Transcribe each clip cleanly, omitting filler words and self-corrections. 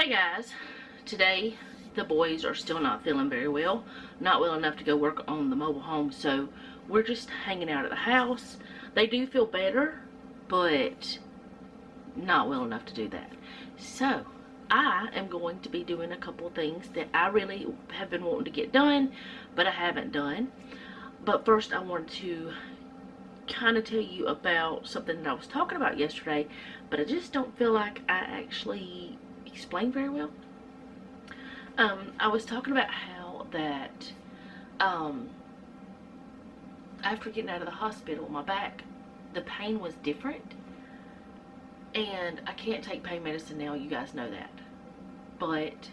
Hey guys, today the boys are still not feeling very well, not well enough to go work on the mobile home, so we're just hanging out at the house. They do feel better, but not well enough to do that. So I am going to be doing a couple of things that I really have been wanting to get done, but I haven't done. But first I want to kind of tell you about something that I was talking about yesterday, but I just don't feel like I actually explained very well. I was talking about how that after getting out of the hospital, my back, the pain was different, and I can't take pain medicine now, you guys know that, but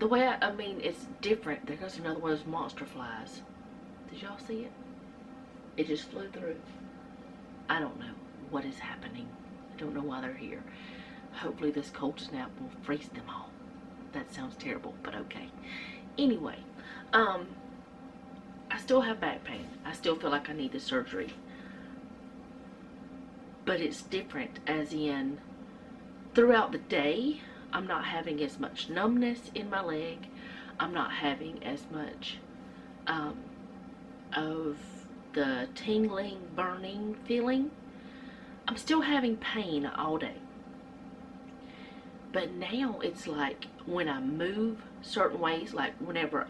the way I mean it's different. There goes another one of those monster flies. Did y'all see it? It just flew through. I don't know what is happening. I don't know why they're here. Hopefully this cold snap will freeze them all. That sounds terrible, but okay. Anyway, I still have back pain. I still feel like I need the surgery. But it's different, as in throughout the day, I'm not having as much numbness in my leg. I'm not having as much of the tingling, burning feeling. I'm still having pain all day. But now it's like when I move certain ways, like whenever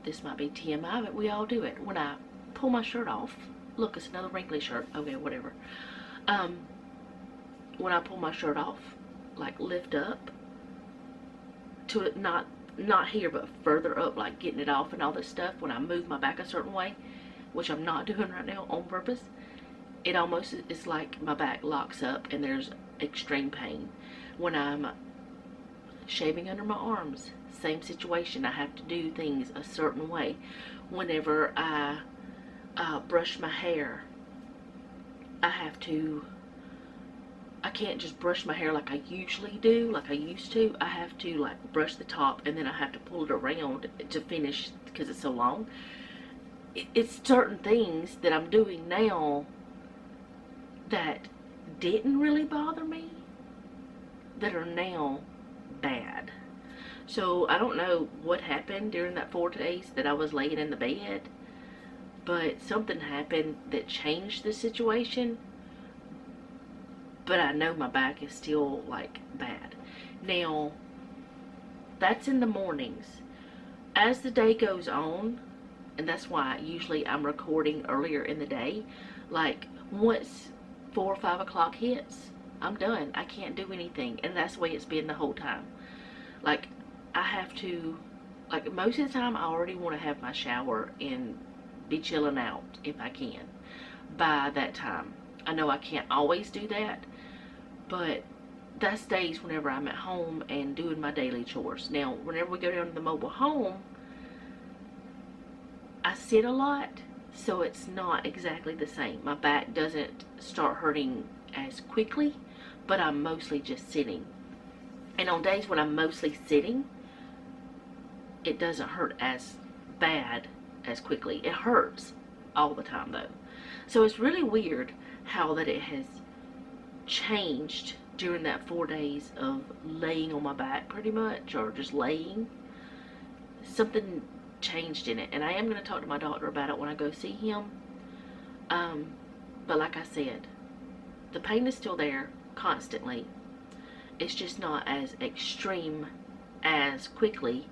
this might be TMI, but we all do it. When I pull my shirt off, look, it's another wrinkly shirt. Okay, whatever. When I pull my shirt off, like lift up to it, not here, but further up, like getting it off and all this stuff. When I move my back a certain way, which I'm not doing right now on purpose, it almost is like my back locks up and there's extreme pain. When I'm shaving under my arms, same situation. I have to do things a certain way. Whenever I brush my hair, I can't just brush my hair like I usually do, like I used to. I have to like brush the top and then I have to pull it around to finish because it's so long. It's certain things that I'm doing now that didn't really bother me that are now bad. So I don't know what happened during that 4 days that I was laying in the bed, but something happened that changed the situation. But I know my back is still like bad. Now that's in the mornings. As the day goes on, and that's why usually I'm recording earlier in the day, like once 4 or 5 o'clock hits, I'm done. I can't do anything. And that's the way it's been the whole time. Like I have to, like most of the time I already want to have my shower and be chilling out if I can by that time. I know I can't always do that, but that's days whenever I'm at home and doing my daily chores. Now whenever we go down to the mobile home, I sit a lot, so it's not exactly the same. My back doesn't start hurting as quickly, but I'm mostly just sitting. And on days when I'm mostly sitting, it doesn't hurt as bad as quickly. It hurts all the time though. So it's really weird how that it has changed during that 4 days of laying on my back pretty much, or just laying. Something changed in it, and I am going to talk to my doctor about it when I go see him. But like I said, the pain is still there constantly. It's just not as extreme as quickly,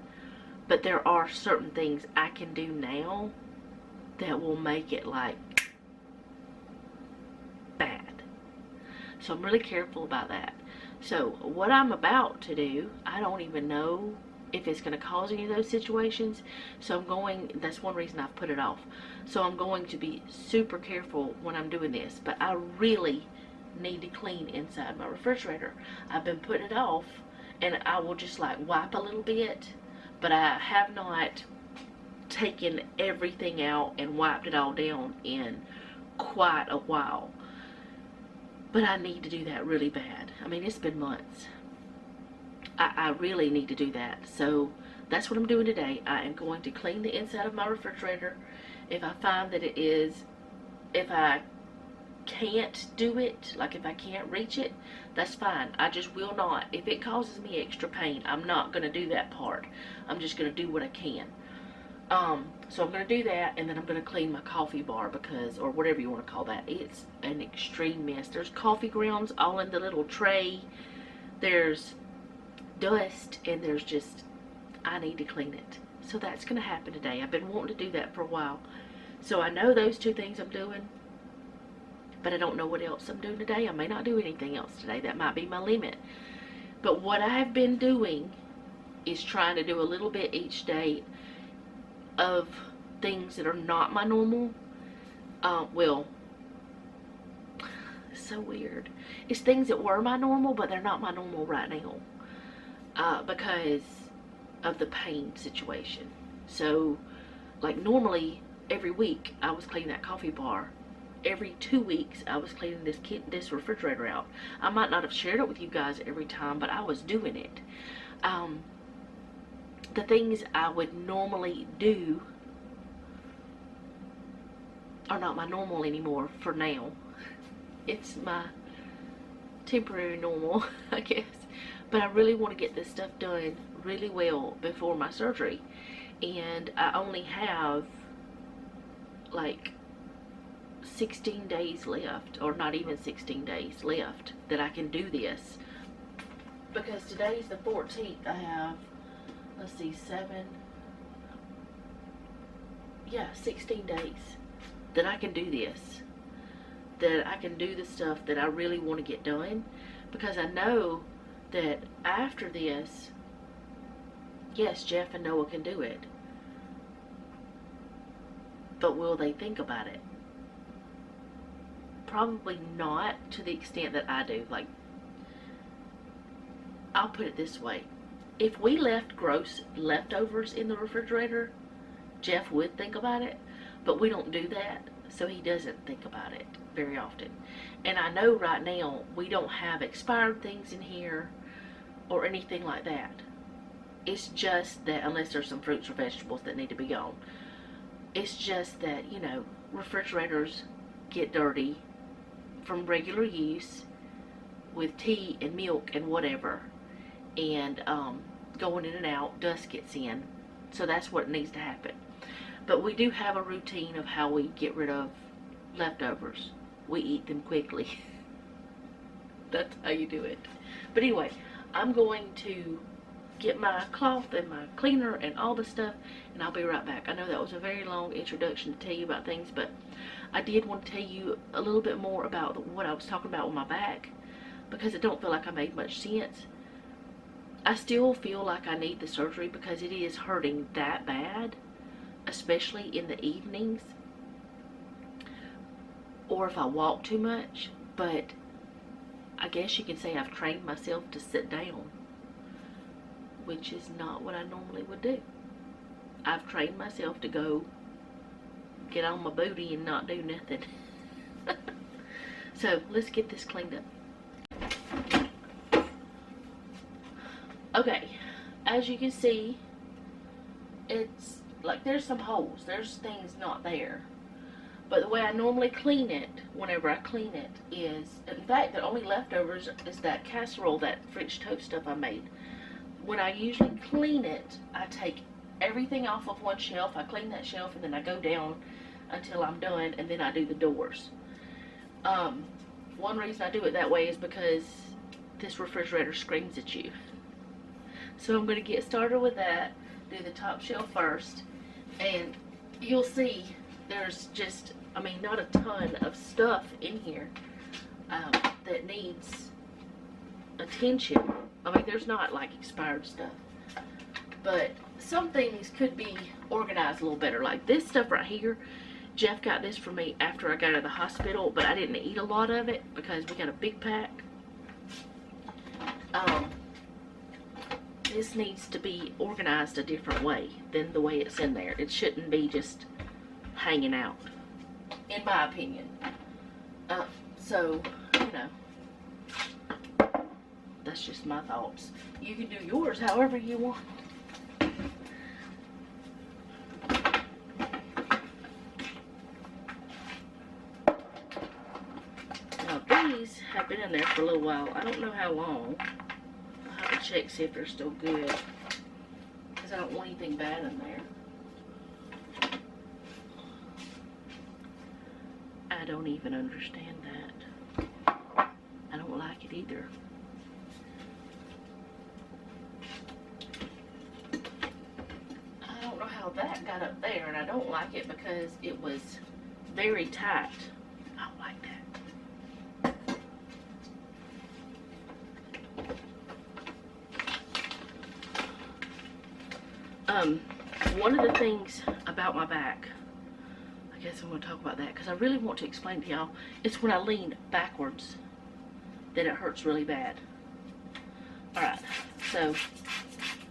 but there are certain things I can do now that will make it like bad. So I'm really careful about that. So what I'm about to do, I don't even know if it's going to cause any of those situations. So that's one reason I've put it off. So I'm going to be super careful when I'm doing this. But I really need to clean inside my refrigerator. I've been putting it off, and I will just like wipe a little bit, but I have not taken everything out and wiped it all down in quite a while. But I need to do that really bad. I mean, it's been months. I really need to do that. So that's what I'm doing today. I am going to clean the inside of my refrigerator. If I find that if I can't do it, like if I can't reach it, that's fine. I just will not. If it causes me extra pain, I'm not going to do that part. I'm just going to do what I can. So I'm going to do that, and then I'm going to clean my coffee bar because, or whatever you want to call that. It's an extreme mess. There's coffee grounds all in the little tray. There's dust, and there's just, I need to clean it. So that's going to happen today. I've been wanting to do that for a while. So I know those two things I'm doing, but I don't know what else I'm doing today. I may not do anything else today. That might be my limit. But what I have been doing is trying to do a little bit each day of things that are not my normal. Well, it's so weird. It's things that were my normal, but they're not my normal right now. Because of the pain situation. So, like normally, every week I was cleaning that coffee bar. Every 2 weeks I was cleaning this refrigerator out. I might not have shared it with you guys every time, but I was doing it. The things I would normally do are not my normal anymore for now. It's my temporary normal, I guess. But I really want to get this stuff done really well before my surgery. And I only have like 16 days left, or not even 16 days left that I can do this. Because today's the 14th. I have, let's see, 16 days that I can do this. That I can do the stuff that I really want to get done. Because I know that after this, yes, Jeff and Noah can do it. But will they think about it? Probably not to the extent that I do. Like, I'll put it this way. If we left gross leftovers in the refrigerator, Jeff would think about it. But we don't do that, so he doesn't think about it very often. And I know right now we don't have expired things in here or anything like that. It's just that, unless there's some fruits or vegetables that need to be gone, it's just that, you know, refrigerators get dirty from regular use with tea and milk and whatever, and going in and out, dust gets in. So that's what needs to happen. But we do have a routine of how we get rid of leftovers. We eat them quickly. That's how you do it. But anyway, I'm going to get my cloth and my cleaner and all the stuff, and I'll be right back. I know that was a very long introduction to tell you about things, but I did want to tell you a little bit more about what I was talking about with my back, because I don't feel like I made much sense. I still feel like I need the surgery because it is hurting that bad, especially in the evenings or if I walk too much. But I guess you can say I've trained myself to sit down, which is not what I normally would do. I've trained myself to go get on my booty and not do nothing. So let's get this cleaned up. Okay, as you can see, it's like there's some holes. There's things not there. But the way I normally clean it, whenever I clean it, is, in fact, the only leftovers is that casserole, that French toast stuff I made. When I usually clean it, I take everything off of one shelf. I clean that shelf, and then I go down until I'm done, and then I do the doors. One reason I do it that way is because this refrigerator screams at you. So I'm going to get started with that, do the top shelf first, and you'll see there's just, I mean, not a ton of stuff in here that needs attention. I mean, there's not like expired stuff, but some things could be organized a little better. Like this stuff right here, Jeff got this for me after I got out of the hospital, but I didn't eat a lot of it because we got a big pack. This needs to be organized a different way than the way it's in there. It shouldn't be just hanging out, in my opinion. So, you know, that's just my thoughts. You can do yours however you want. these have been in there for a little while. I don't know how long. I'll have to check, see if they're still good, because I don't want anything bad in there. I don't even understand that. I don't like it either. I don't know how that got up there, and I don't like it because it was very tight. I don't like that. One of the things about my back, I guess I'm going to talk about that because I really want to explain to y'all, it's when I lean backwards that it hurts really bad. Alright, so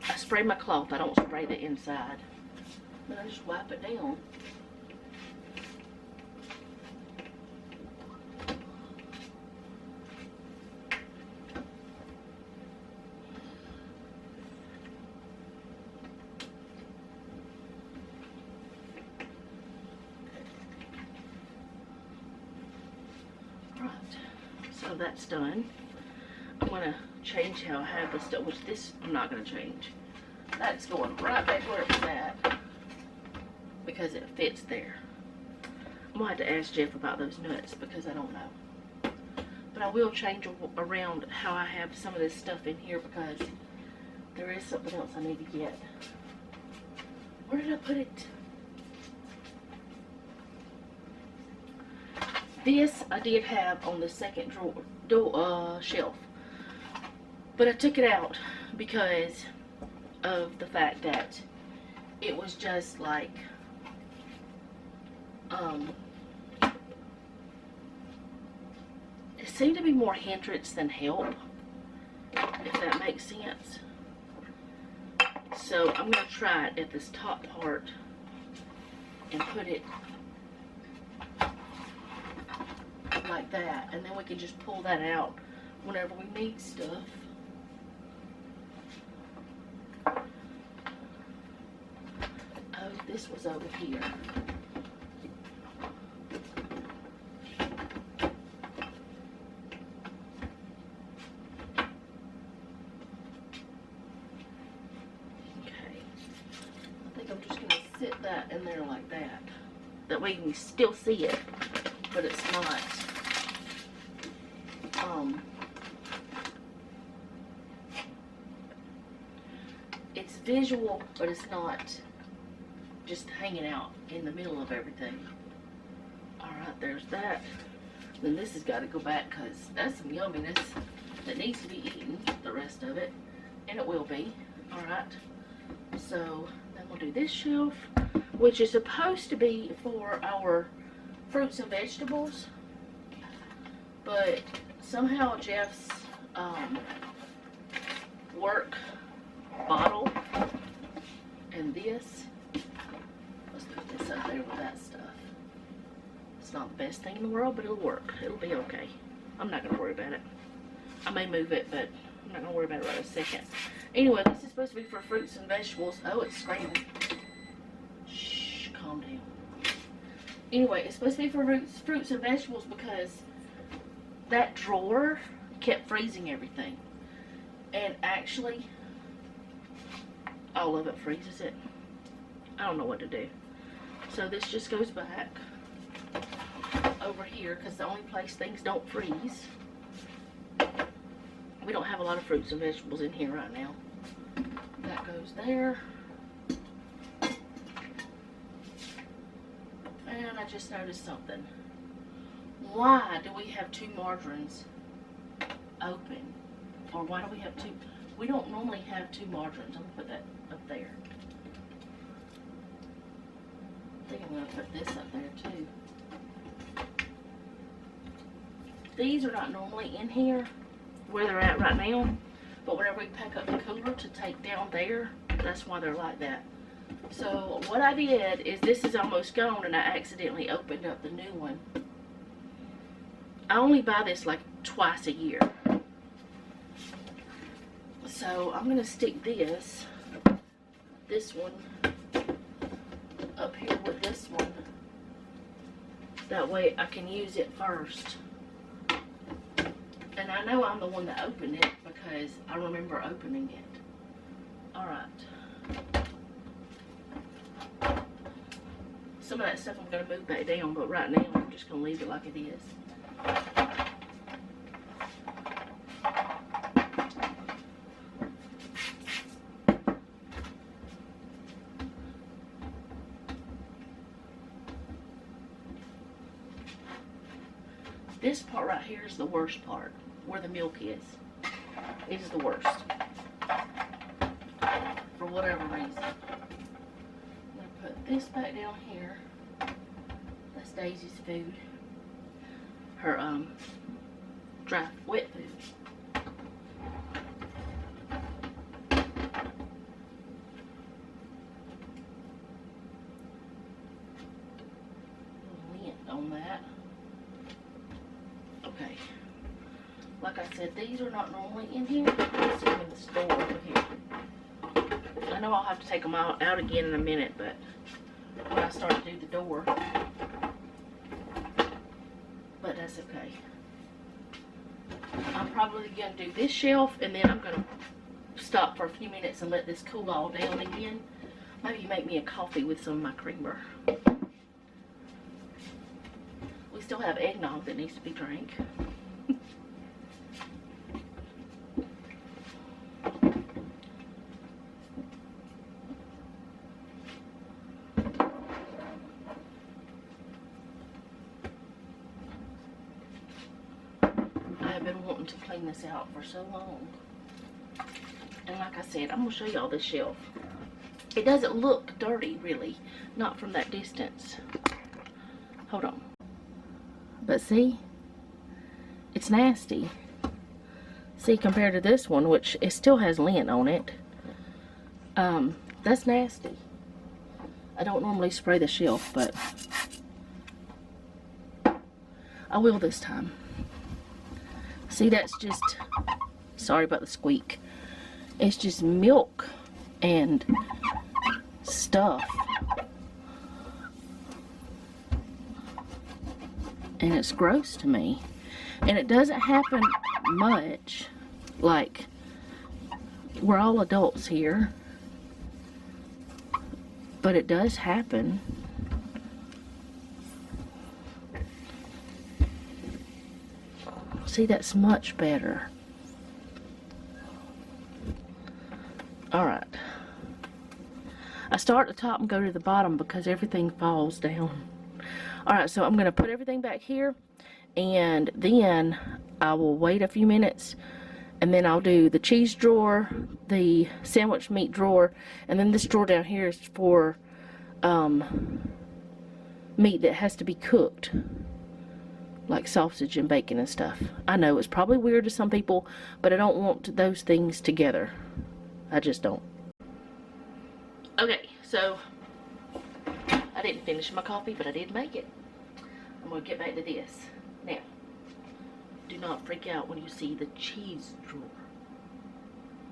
I spray my cloth. I don't spray the inside, but I just wipe it down. So that's done. I'm going to change how I have this stuff, which this I'm not going to change. That's going right back where it was at because it fits there. I'm going to have to ask Jeff about those nuts because I don't know. But I will change around how I have some of this stuff in here because there is something else I need to get. Where did I put it? This I did have on the second shelf, but I took it out because of the fact that it was just like, it seemed to be more hindrance than help, if that makes sense. So I'm going to try it at this top part and put it like that, and then we can just pull that out whenever we need stuff. Oh, this was over here. Okay, I think I'm just going to sit that in there like that. That way you can still see it, but it's not. It's visual, but it's not just hanging out in the middle of everything. Alright, there's that. Then this has got to go back because that's some yumminess that needs to be eaten, the rest of it. And it will be. Alright. So then we'll do this shelf, which is supposed to be for our fruits and vegetables. But somehow Jeff's work bottle and this, let's put this up there with that stuff. It's not the best thing in the world, but it'll work. It'll be okay. I'm not going to worry about it. I may move it, but I'm not going to worry about it right a second. Anyway, this is supposed to be for fruits and vegetables. Oh, it's screaming. Shh, calm down. Anyway, it's supposed to be for fruits and vegetables because that drawer kept freezing everything. And actually, all of it freezes it. I don't know what to do. So this just goes back over here because the only place things don't freeze. We don't have a lot of fruits and vegetables in here right now. That goes there. And I just noticed something. Why do we have two margarines open? Or why do we have two? We don't normally have two margarines. I'm going to put that up there. I think I'm going to put this up there too. These are not normally in here where they're at right now, but whenever we pack up the cooler to take down there, that's why they're like that. So what I did is, this is almost gone and I accidentally opened up the new one. I only buy this like twice a year. So I'm going to stick this one up here with this one. That way I can use it first. And I know I'm the one that opened it because I remember opening it. Alright. Some of that stuff I'm going to move back down, but right now I'm just going to leave it like it is. This part right here is the worst part, where the milk is. It is the worst. For whatever reason. I'm going to put this back down here. That's Daisy's food. Her, dry, wet food. Lint on that. Okay. Like I said, these are not normally in here. I see them in the store over here. I know I'll have to take them out again in a minute, but when I start to do the door, but that's okay. I'm probably going to do this shelf, and then I'm going to stop for a few minutes and let this cool all down again. Maybe make me a coffee with some of my creamer. We still have eggnog that needs to be drank. To clean this out for so long. And like I said, I'm going to show y'all this shelf. It doesn't look dirty, really. Not from that distance. Hold on. But see? It's nasty. See, compared to this one, which it still has lint on it. That's nasty. I don't normally spray the shelf, but I will this time. See, that's just, sorry about the squeak. It's just milk and stuff. And it's gross to me. And it doesn't happen much. Like, we're all adults here. But it does happen. See, that's much better. Alright. I start at the top and go to the bottom because everything falls down. Alright, so I'm going to put everything back here. And then I will wait a few minutes. And then I'll do the cheese drawer, the sandwich meat drawer. And then this drawer down here is for meat that has to be cooked. Like sausage and bacon and stuff. I know it's probably weird to some people, but I don't want those things together. I just don't. Okay, so I didn't finish my coffee, but I did make it. I'm going to get back to this. Now, do not freak out when you see the cheese drawer.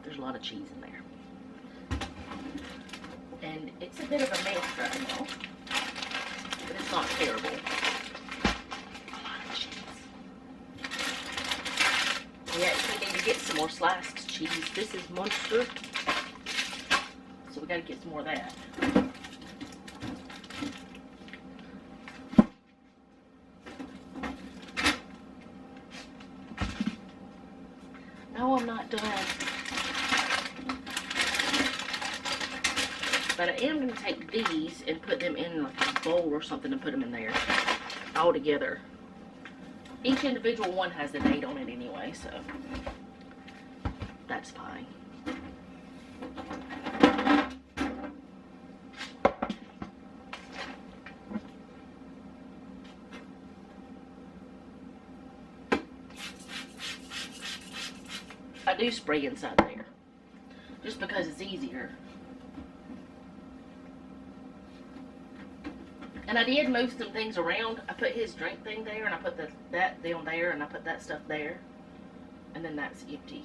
There's a lot of cheese in there. And it's a bit of a mess right now, but it's not terrible. We actually need to get some more sliced cheese. This is Munster, so we got to get some more of that. No, I'm not done. But I am going to take these and put them in like a bowl or something and put them in there all together. Each individual one has a date on it anyway, so that's fine. I do spray inside there, just because it's easier. And I did move some things around. I put his drink thing there, and I put that down there, and I put that stuff there. And then that's empty.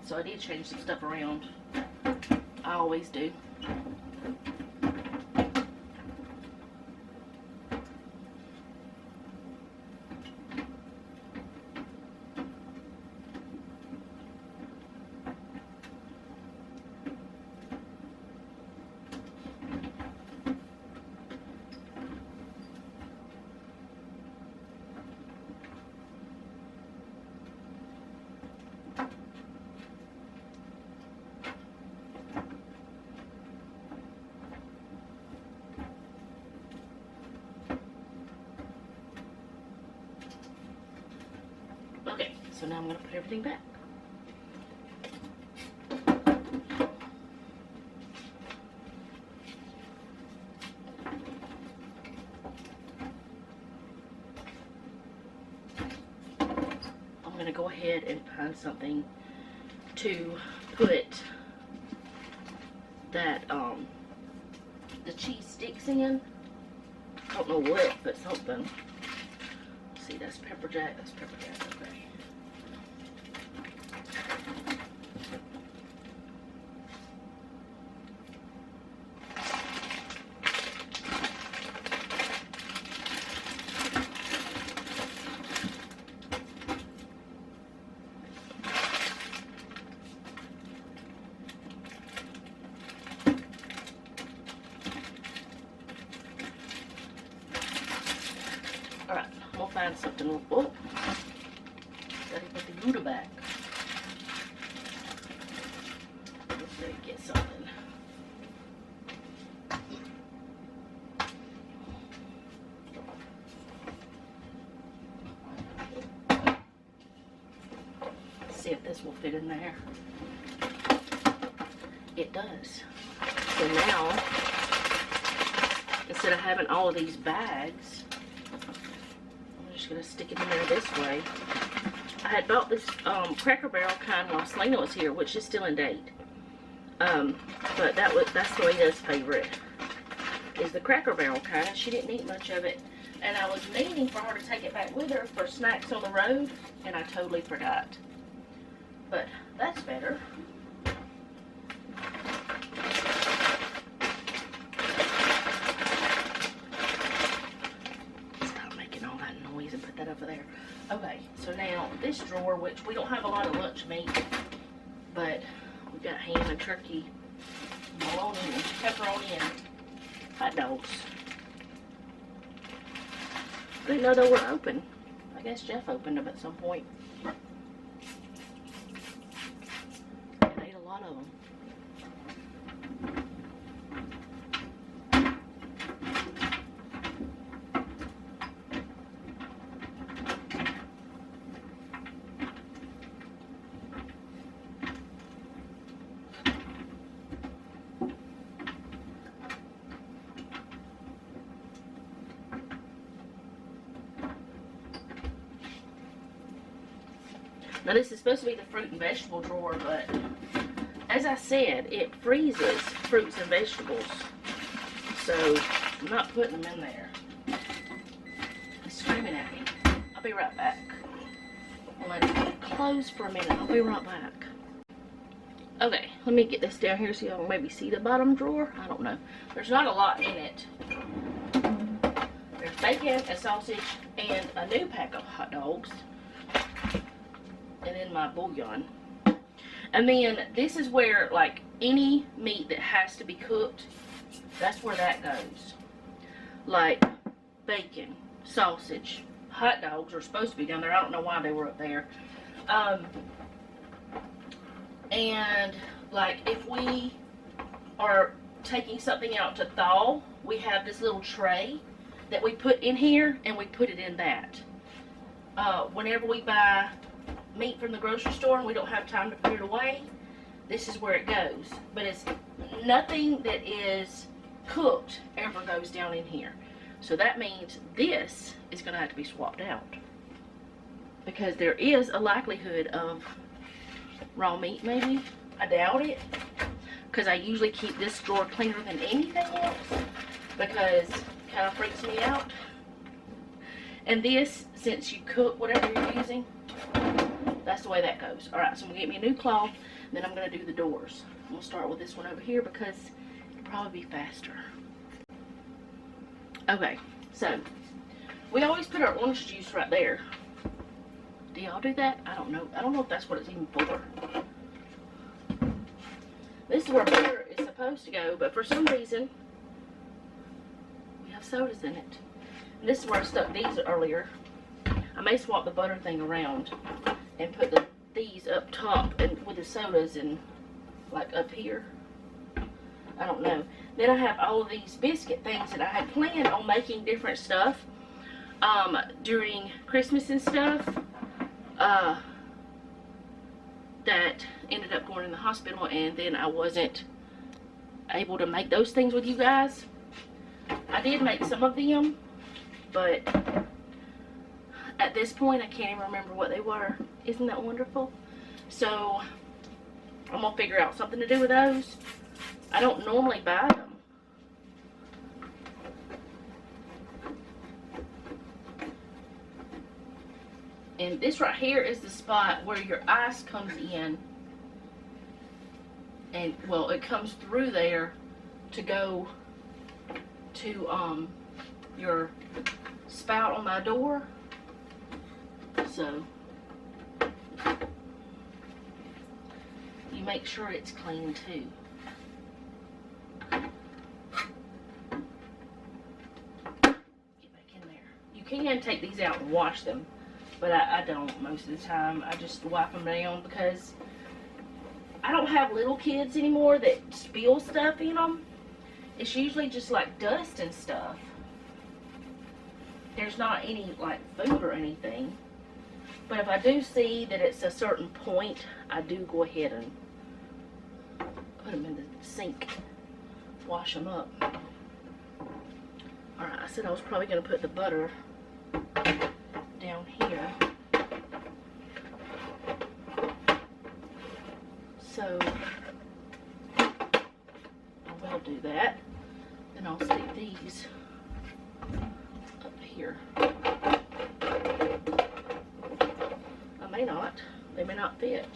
So I did change some stuff around. I always do. So now I'm going to put everything back. I'm going to go ahead and find something to put that, the cheese sticks in. I don't know what, but something. See, that's pepper jack. That's pepper jack. Okay. Alright, I'm gonna find something. Oh, gotta put the Gouda back. Let's see, get something. See if this will fit in there. It does. So now, instead of having all of these bags, I'm just going to stick it in there this way. I had bought this Cracker Barrel kind while Selena was here, which is still in date. But that's Selena's favorite, is the Cracker Barrel kind. She didn't eat much of it. And I was meaning for her to take it back with her for snacks on the road, and I totally forgot. But that's better. Stop making all that noise and put that over there. Okay, so now this drawer, which we don't have a lot of lunch meat, but we've got ham and turkey, bologna and pepperoni and hot dogs. I didn't know they were open. I guess Jeff opened them at some point. And ate a lot of them. Now this is supposed to be the fruit and vegetable drawer, but as I said, it freezes fruits and vegetables. So I'm not putting them in there. It's screaming at me. I'll be right back. I'll let it close for a minute. I'll be right back. Okay, let me get this down here so y'all maybe see the bottom drawer. I don't know. There's not a lot in it. There's bacon, a sausage, and a new pack of hot dogs. And then my bouillon. And then this is where, like, any meat that has to be cooked, that's where that goes. Like bacon, sausage, hot dogs are supposed to be down there. I don't know why they were up there. And like if we are taking something out to thaw, we have this little tray that we put in here, and we put it in that. Whenever we buy meat from the grocery store and we don't have time to put it away, this is where it goes. But it's nothing that is cooked ever goes down in here. So that means this is going to have to be swapped out, because there is a likelihood of raw meat maybe. I doubt it, because I usually keep this drawer cleaner than anything else, because it kind of freaks me out. And this, since you cook whatever you're using, that's the way that goes. Alright, so I'm going to get me a new cloth, and then I'm going to do the doors. I'm going to start with this one over here because it'll probably be faster. Okay, so we always put our orange juice right there. Do y'all do that? I don't know. I don't know if that's what it's even for. This is where butter is supposed to go, but for some reason, we have sodas in it. And this is where I stuck these earlier. I may swap the butter thing around and put these up top and with the sodas and like up here. I don't know. Then I have all of these biscuit things that I had planned on making different stuff during Christmas and stuff. that ended up going in the hospital, and then I wasn't able to make those things with you guys. I did make some of them, but at this point I can't even remember what they were. Isn't that wonderful? So I'm gonna figure out something to do with those. I don't normally buy them. And this right here is the spot where your ice comes in. And, well, it comes through there to go to your spout on my door. So you make sure it's clean too. Get back in there. You can take these out and wash them, but I don't most of the time. I just wipe them down because I don't have little kids anymore that spill stuff in them. It's usually just like dust and stuff. There's not any like food or anything. But if I do see that it's a certain point, I do go ahead and put them in the sink, wash them up. Alright, I said I was probably going to put the butter down here. So I will do that. Then I'll stick these up here. I may not. They may not fit.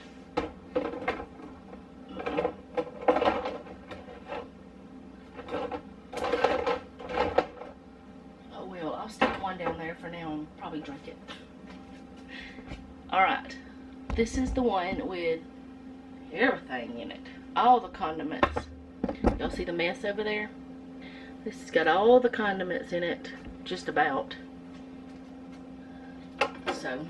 Oh well, I'll stick one down there for now and probably drink it. Alright. This is the one with everything in it. All the condiments. Y'all see the mess over there? This has got all the condiments in it. Just about. So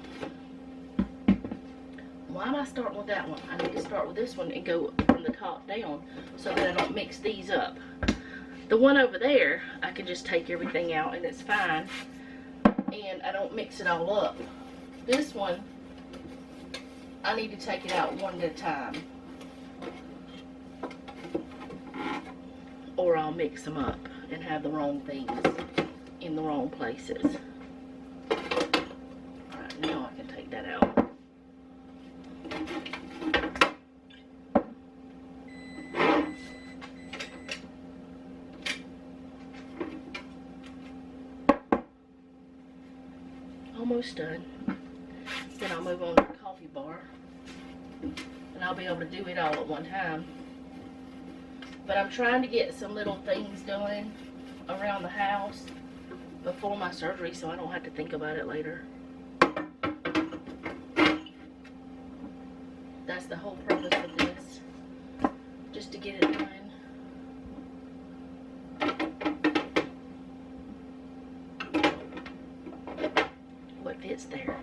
why am I starting with that one? I need to start with this one and go from the top down so that I don't mix these up. The one over there, I can just take everything out and it's fine. And I don't mix it all up. This one, I need to take it out one at a time. Or I'll mix them up and have the wrong things in the wrong places. Alright, now I can take that out. Almost done. Then I'll move on to the coffee bar. And I'll be able to do it all at one time. But I'm trying to get some little things done around the house before my surgery so I don't have to think about it later. That's the whole purpose of this. Just to get it done. What fits there.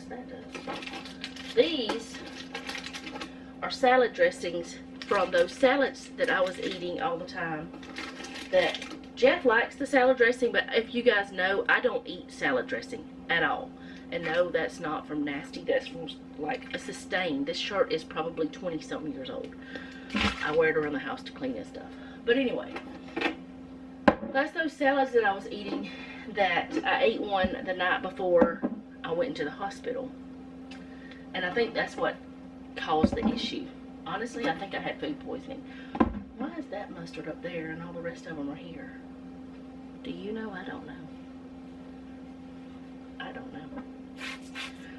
That does. These are salad dressings from those salads that I was eating all the time. That Jeff likes the salad dressing, but if you guys know, I don't eat salad dressing at all. And no, that's not from Nasty. That's from like a Sustain. This shirt is probably 20-something years old. I wear it around the house to clean and stuff. But anyway, that's those salads that I was eating that I ate one the night before I went into the hospital, and I think that's what caused the issue. Honestly, I think I had food poisoning. Why is that mustard up there and all the rest of them are here? Do you know? I don't know. I don't know.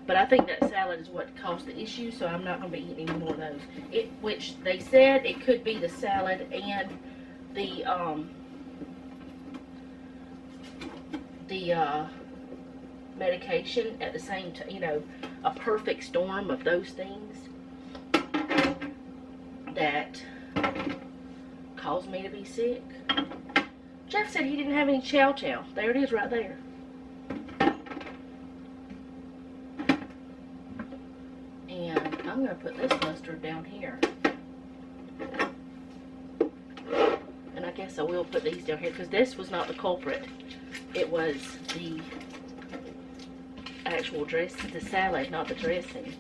But I think that salad is what caused the issue, so I'm not going to be eating any more of those. Which they said it could be the salad and the medication at the same time, you know, a perfect storm of those things that caused me to be sick. Jeff said he didn't have any chow chow. There it is right there. And I'm going to put this mustard down here. And I guess I will put these down here because this was not the culprit. it was the actual the salad, not the dressing.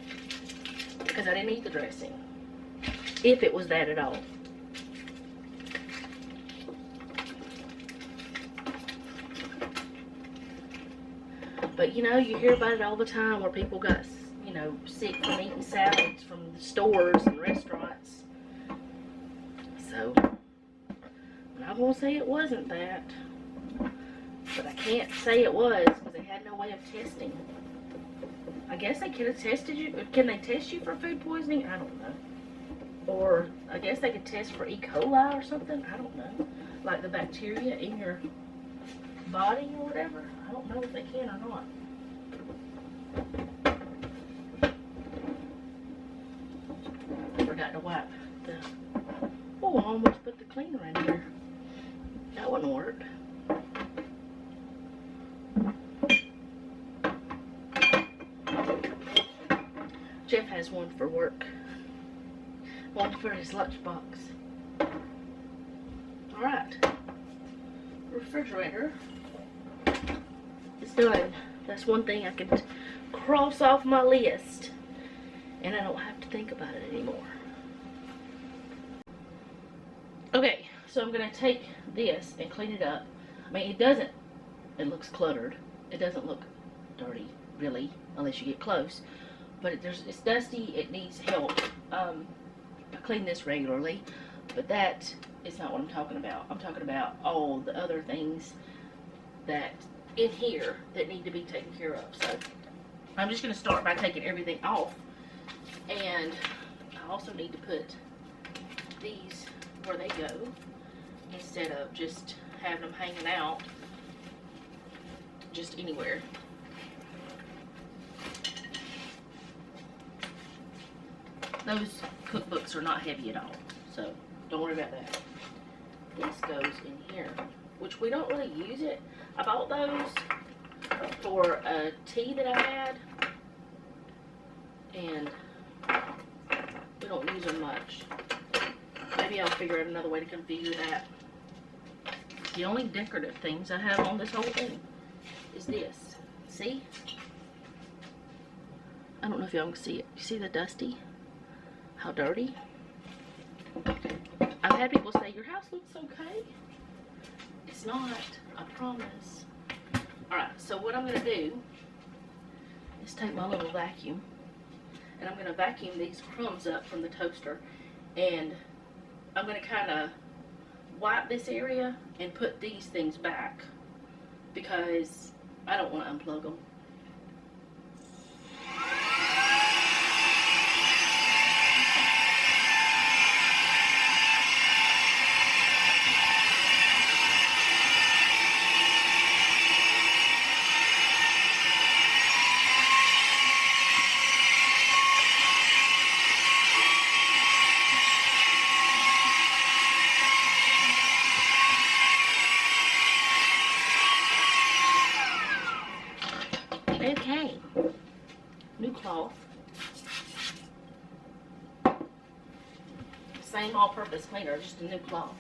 Because I didn't eat the dressing. If it was that at all. But you know, you hear about it all the time where people got, you know, sick from eating salads from the stores and restaurants. So, I'm not going to say it wasn't that. But I can't say it was because they had no way of testing. I guess they could have tested you. Can they test you for food poisoning? I don't know. Or I guess they could test for E. coli or something. I don't know. Like the bacteria in your body or whatever. I don't know if they can or not. I forgot to wipe the... Oh, I almost put the cleaner in here. That wouldn't work. Jeff has one for work. One for his lunchbox. Alright. Refrigerator is done. That's one thing I can cross off my list. And I don't have to think about it anymore. Okay, so I'm going to take this and clean it up. I mean, it looks cluttered. It doesn't look dirty, really, unless you get close. But it's dusty, it needs help. I clean this regularly, but that is not what I'm talking about. I'm talking about all the other things that in here that need to be taken care of. So I'm just going to start by taking everything off. And I also need to put these where they go instead of just having them hanging out just anywhere. Those cookbooks are not heavy at all, so don't worry about that. This goes in here, which we don't really use it. I bought those for a tea that I had, and we don't use them much. Maybe I'll figure out another way to configure that. The only decorative things I have on this whole thing is this. See? I don't know if y'all can see it. You see the dusty? How dirty? I've had people say, your house looks okay. It's not, I promise. Alright, so what I'm going to do is take my little vacuum and I'm going to vacuum these crumbs up from the toaster, and I'm going to kind of wipe this area and put these things back because I don't want to unplug them. Okay, new cloth, same all-purpose cleaner, just a new cloth.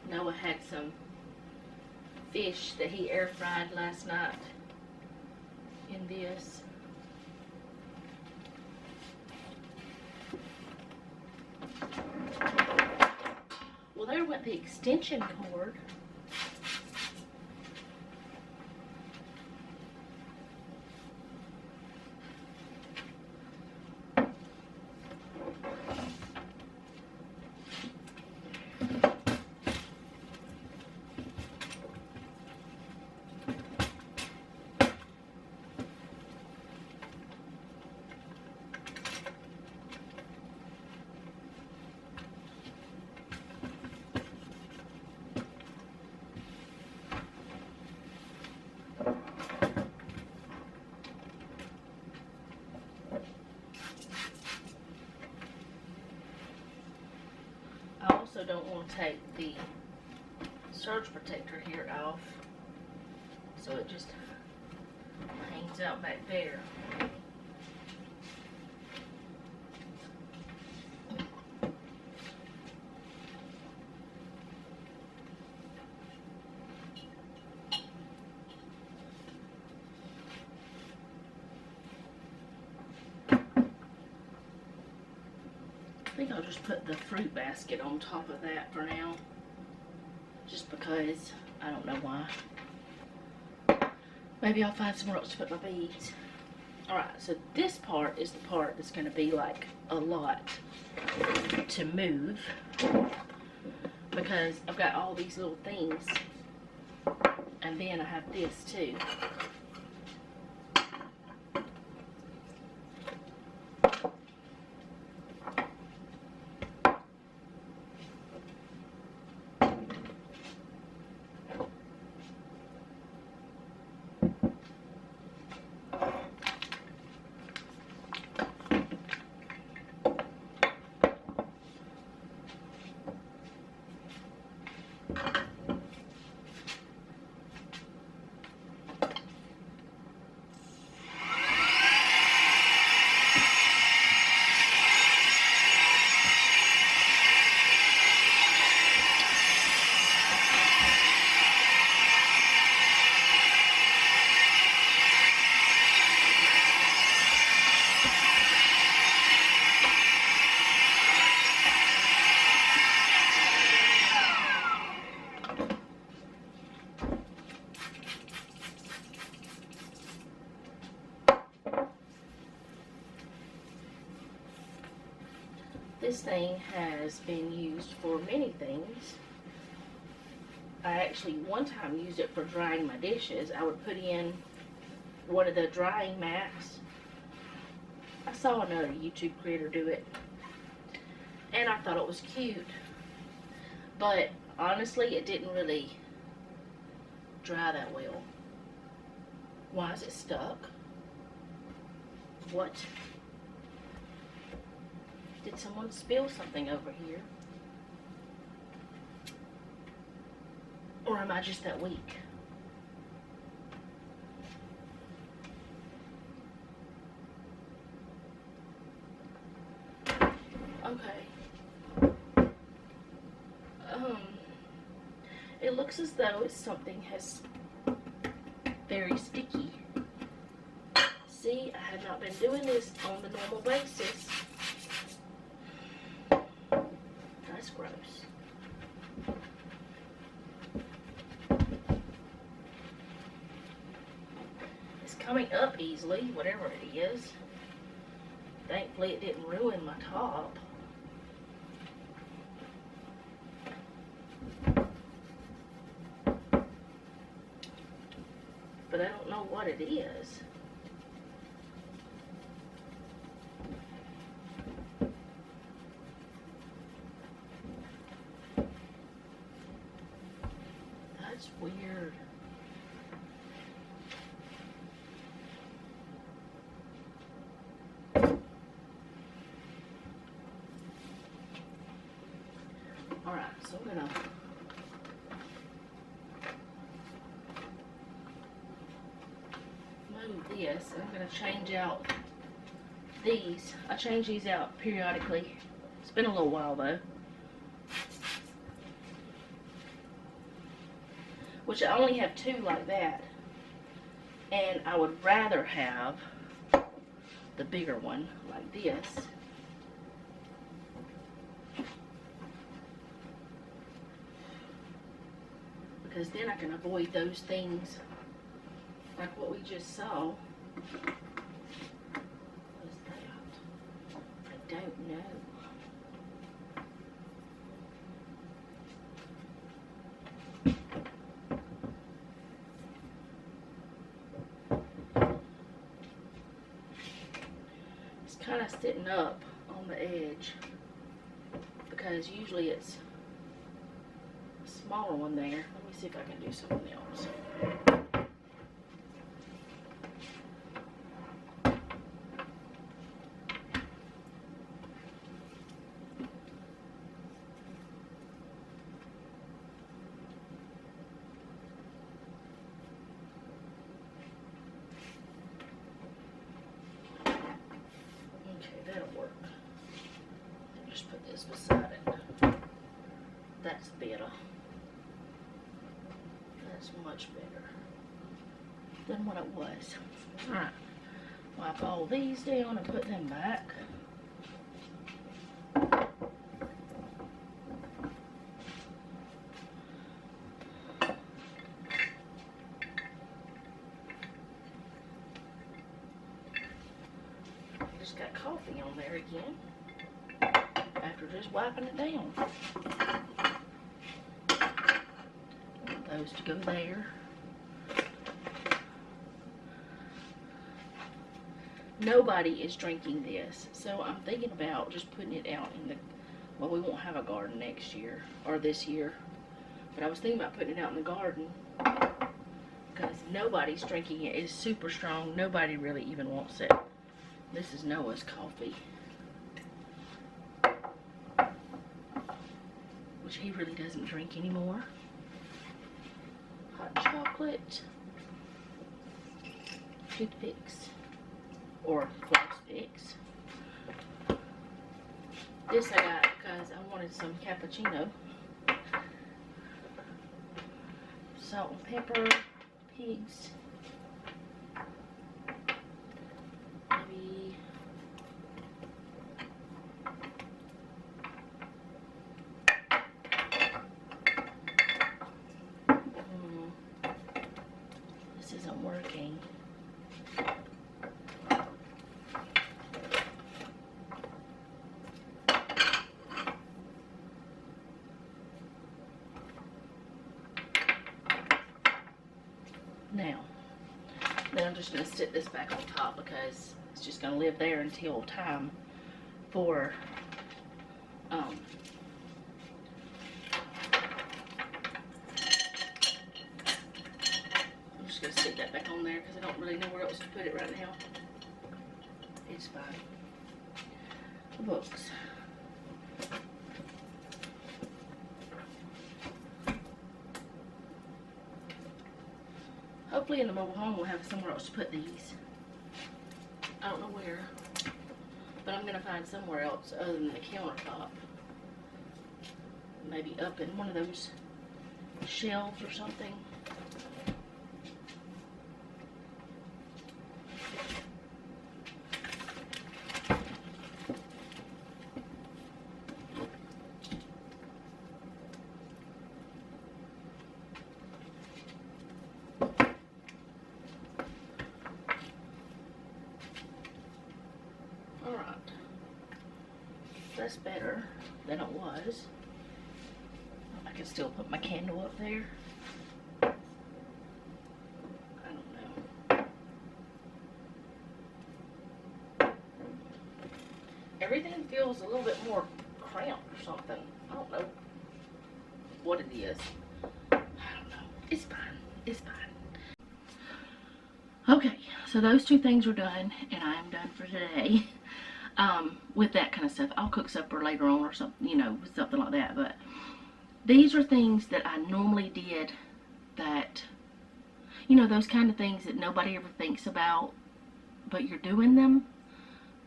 Noah had some fish that he air fried last night in this. Well, there went the extension cord. I also don't want to take the surge protector here off, so it just hangs out back there. think I'll just put the fruit basket on top of that for now. Just because, I don't know why. Maybe I'll find somewhere else to put my beads. Alright, so this part is the part that's going to be like a lot to move. Because I've got all these little things. And then I have this too. This thing has been used for many things. I actually one time used it for drying my dishes. I would put in one of the drying mats. I saw another YouTube creator do it, and I thought it was cute. But honestly, it didn't really dry that well. Why is it stuck? What? Did someone spill something over here? Or am I just that weak? Okay. It looks as though it's something has very sticky. See, I have not been doing this on the normal basis. That's gross. It's coming up easily, whatever it is. Thankfully it didn't ruin my top. But I don't know what it is. That's weird. Alright, so I'm gonna move this. I'm gonna change out these. I change these out periodically. It's been a little while though. Which I only have two like that. And I would rather have the bigger one like this. Because then I can avoid those things like what we just saw. What is that? I don't know. It's kind of sitting up on the edge because usually it's a smaller one there. Let me see if I can do something else. That'll work. Just put this beside it. That's better. That's much better than what it was. Alright. Wipe all these down and put them back. just got coffee on there again after just wiping it down. Want those to go there. Nobody is drinking this, so I'm thinking about just putting it out in the, well, we won't have a garden next year, or this year, but I was thinking about putting it out in the garden, because nobody's drinking it. It's super strong. Nobody really even wants it. This is Noah's coffee, which he really doesn't drink anymore. Hot chocolate, toothpicks, or floss picks. This I got because I wanted some cappuccino. Salt and pepper, pigs. Maybe this isn't working. Now, then I'm just going to sit this back on top because it's just going to live there until time for, I'm just going to stick that back on there because I don't really know where else to put it right now. It's fine. The books. Hopefully in the mobile home we'll have somewhere else to put these. I don't know where, but I'm going to find somewhere else other than the countertop. Maybe up in one of those shelves or something. Alright, that's better than it was. I can still put my candle up there. I don't know. Everything feels a little bit more cramped or something. I don't know what it is. I don't know. It's fine. It's fine. Okay, so those two things are done, and I am done for today. With that kind of stuff. I'll cook supper later on or something, you know, something like that. But these are things that I normally did that, you know, those kind of things that nobody ever thinks about, but you're doing them.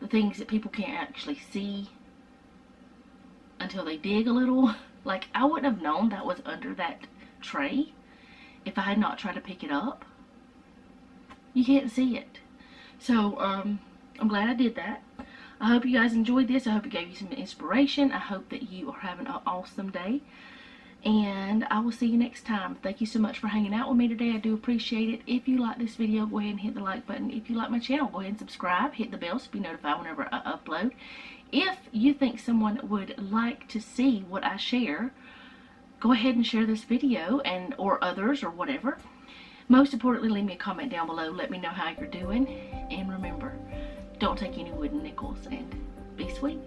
The things that people can't actually see until they dig a little. Like, I wouldn't have known that was under that tray if I had not tried to pick it up. You can't see it. So, I'm glad I did that. I hope you guys enjoyed this. I hope it gave you some inspiration. I hope that you are having an awesome day. And I will see you next time. Thank you so much for hanging out with me today. I do appreciate it. If you like this video, go ahead and hit the like button. If you like my channel, go ahead and subscribe. Hit the bell so be notified whenever I upload. If you think someone would like to see what I share, go ahead and share this video, and or others or whatever. Most importantly, leave me a comment down below. Let me know how you're doing. And remember, don't take any wooden nickels, and be sweet.